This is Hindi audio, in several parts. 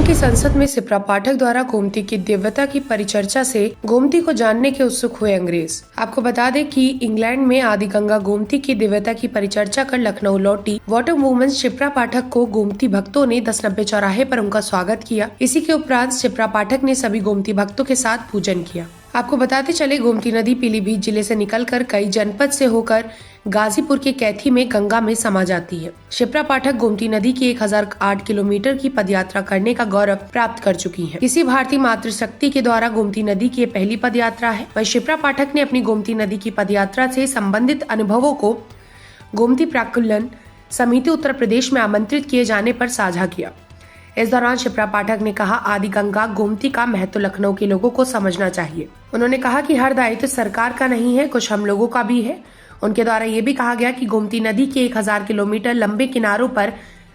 इंग्लैंड की संसद में शिप्रा पाठक द्वारा गोमती की दिव्यता की परिचर्चा से गोमती को जानने के उत्सुक हुए अंग्रेज। आपको बता दें कि इंग्लैंड में आदि गंगा गोमती की दिव्यता की परिचर्चा कर लखनऊ लौटी वाटर वुमन शिप्रा पाठक को गोमती भक्तों ने 1090 चौराहे पर उनका स्वागत किया। इसी के उपरांत शिप्रा पाठक ने सभी गोमती भक्तों के साथ पूजन किया। आपको बताते चले, गोमती नदी पीलीभीत जिले से निकलकर कई जनपद से होकर गाजीपुर के कैथी में गंगा में समा जाती है। शिप्रा पाठक गोमती नदी की 1008 किलोमीटर की पदयात्रा करने का गौरव प्राप्त कर चुकी हैं। किसी भारतीय मातृशक्ति के द्वारा गोमती नदी की पहली पदयात्रा है। वहीं शिप्रा पाठक ने अपनी गोमती नदी की पदयात्रा से संबंधित अनुभवों को गोमती प्राकुलन समिति उत्तर प्रदेश में आमंत्रित किए जाने पर साझा किया। इस दौरान शिप्रा पाठक ने कहा, आदि गंगा गोमती का महत्व लखनऊ के लोगों को समझना चाहिए। उन्होंने कहा कि हर दायित्व सरकार का नहीं है, कुछ हम लोगों का भी है। उनके द्वारा ये भी कहा गया कि गोमती नदी के 1000 किलोमीटर लंबे किनारों पर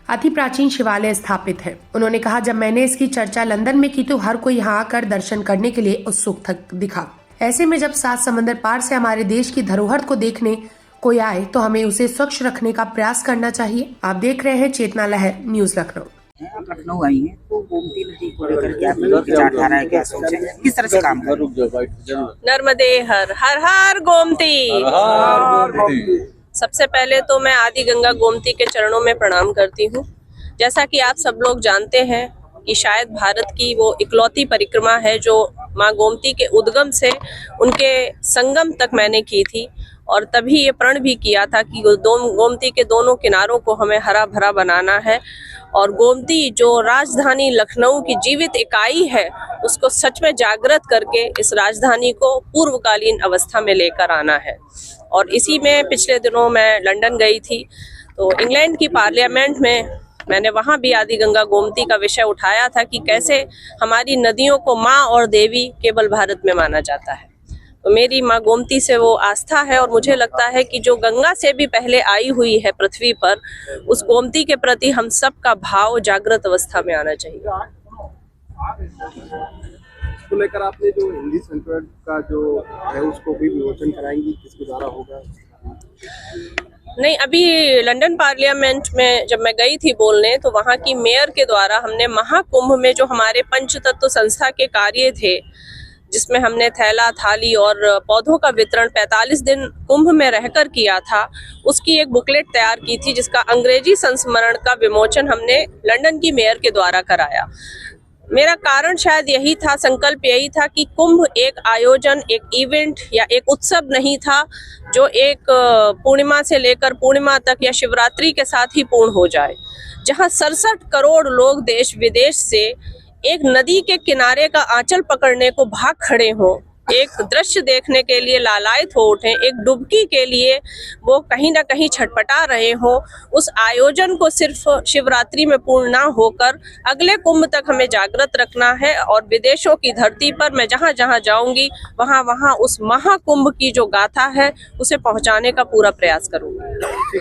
अति प्राचीन शिवालय स्थापित है। उन्होंने कहा, जब मैंने इसकी चर्चा लंदन में की तो हर कोई यहाँ आकर दर्शन करने के लिए उत्सुक दिखा। ऐसे में जब 7 समंदर पार से हमारे देश की धरोहर को देखने कोई आए तो हमें उसे स्वच्छ रखने का प्रयास करना चाहिए। आप देख रहे हैं चेतना लहर न्यूज लखनऊ। आप लखनऊ आई हैं तो गोमती नदी को लेकर क्या विचारधारा है, क्या सोच है, किस तरह से काम कर? नर्मदे हर हर हर गोमती। सबसे पहले तो मैं आदि गंगा गोमती के चरणों में प्रणाम करती हूँ। जैसा कि आप सब लोग जानते हैं कि शायद भारत की वो इकलौती परिक्रमा है जो माँ गोमती के उद्गम से उनके संगम तक मैंने की थी, और तभी ये प्रण भी किया था कि गोमती के दोनों किनारों को हमें हरा भरा बनाना है, और गोमती जो राजधानी लखनऊ की जीवित इकाई है उसको सच में जागृत करके इस राजधानी को पूर्वकालीन अवस्था में लेकर आना है। और इसी में पिछले दिनों मैं लंदन गई थी, तो इंग्लैंड की पार्लियामेंट में मैंने वहाँ भी आदि गंगा गोमती का विषय उठाया था कि कैसे हमारी नदियों को माँ और देवी केवल भारत में माना जाता है। तो मेरी माँ गोमती से वो आस्था है, और मुझे लगता है कि जो गंगा से भी पहले आई हुई है पृथ्वी पर, उस गोमती के प्रति हम सबका भाव जागृत अवस्था में आना चाहिए। इसको लेकर आपने जो हिंदी संकट का जो है उसको भी विमोचन कराएंगी, किसके द्वारा होगा? नहीं, अभी लंदन पार्लियामेंट में जब मैं गई थी बोलने, तो वहाँ की मेयर के द्वारा हमने महाकुंभ में जो हमारे पंचतत्व संस्था के कार्य थे, जिसमें हमने थैला, थाली और पौधों का वितरण 45 दिन कुंभ में रहकर किया था, उसकी एक बुकलेट तैयार की थी जिसका अंग्रेजी संस्मरण का विमोचन हमने लंदन की मेयर के द्वारा कराया। मेरा कारण शायद यही था, संकल्प यही था कि कुंभ एक आयोजन, एक इवेंट या एक उत्सव नहीं था जो एक पूर्णिमा से लेकर पूर्णिमा तक या शिवरात्रि के साथ ही पूर्ण हो जाए। जहां 67 करोड़ लोग देश विदेश से एक नदी के किनारे का आंचल पकड़ने को भाग खड़े हों, एक दृश्य देखने के लिए लालायित हो उठें, एक डुबकी के लिए वो कहीं ना कहीं छटपटा रहे हों, उस आयोजन को सिर्फ शिवरात्रि में पूर्ण ना होकर अगले कुंभ तक हमें जागृत रखना है। और विदेशों की धरती पर मैं जहाँ जहाँ जाऊंगी वहाँ उस महाकुंभ की जो गाथा है उसे पहुँचाने का पूरा प्रयास करूंगी।